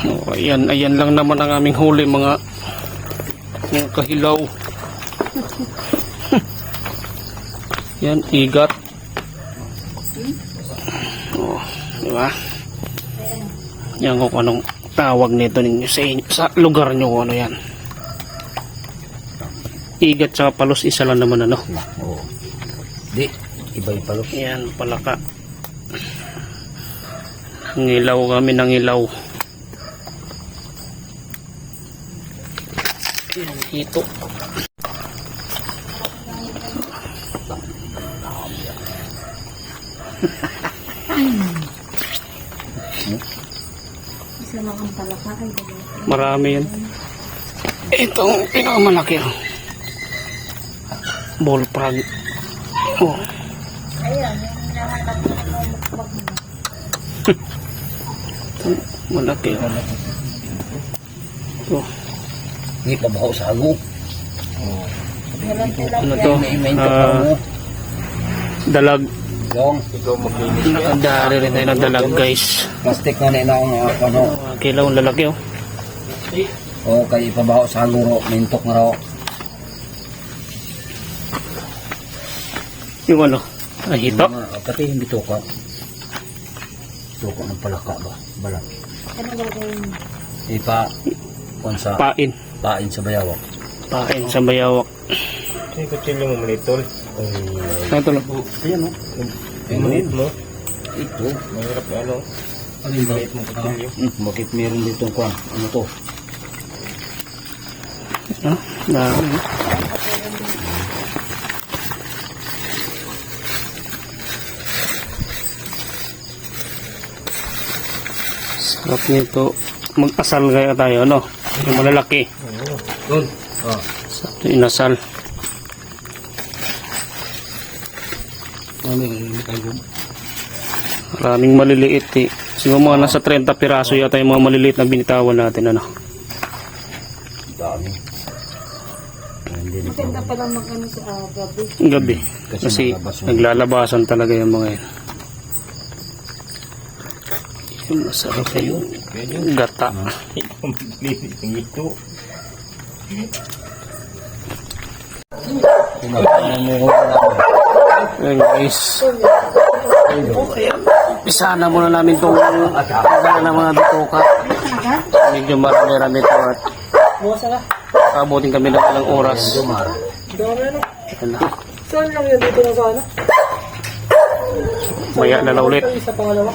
Oh, ayan lang naman ang aming huli mga kahilaw. Yan, igat. Oh, di ba? Yan kung anong tawag nito ninyo sa lugar nyo, ano yan. Igat sa palos, isa lang naman ano. Oo. Di, iba yung palos. Yan, palaka. Nangilaw kami, nangilaw. Yan, hito. Isa lang ang palaka ay Marami yan. Itong pinakamalaki. Bullfrog. Oh. ayan, yung nahanap ko ng mukbang mo. Malaki. Oh. Hindi pa baho sa hago. Ano to? Dalag. Yung, ikaw maglinis. Nakadari rin tayo ng dalag, guys. plastic na nila ang ano. Kilaw ang lalaki, oh. O, kay ipabaho sa hago, mintok na raw. Yung ano? Hito? Pati hindi tuka. Tuka ng palaka ba? Balat. Ano gagawin? Ipa, kung sa Pain. pain sa bayawak. Pain sa bayawak. Yung kutsilyo mo manitol. Ito lang. Ayan o. Yung manit mo. Ito. Mahirap na ano. Ano ba? Manit mo kutsilyo. Bakit meron dito kwan? Ano to? Ah, dami. Sarap nito. Mag-asal kaya tayo, no? Yung malalaki. Doon. Ah. Sarap yung inasal. Maraming maliliit eh. Siguro mga nasa 30 piraso yata yung mga maliliit na binitawan natin, ano? Dami. Hindi na Maganda pa lang mag-ano sa gabi. Gabi. Kasi naglalabasan talaga yung mga yan. Yung masarap yung gata. Maglinis ng ito. Ayan guys. Pisana muna namin itong pagkala ng mga bituka. Medyo marami-rami ito at abutin kami ng ilang oras. Ayan na. Saan lang yun dito na sana? Maya na ulit. Sa pangalawa.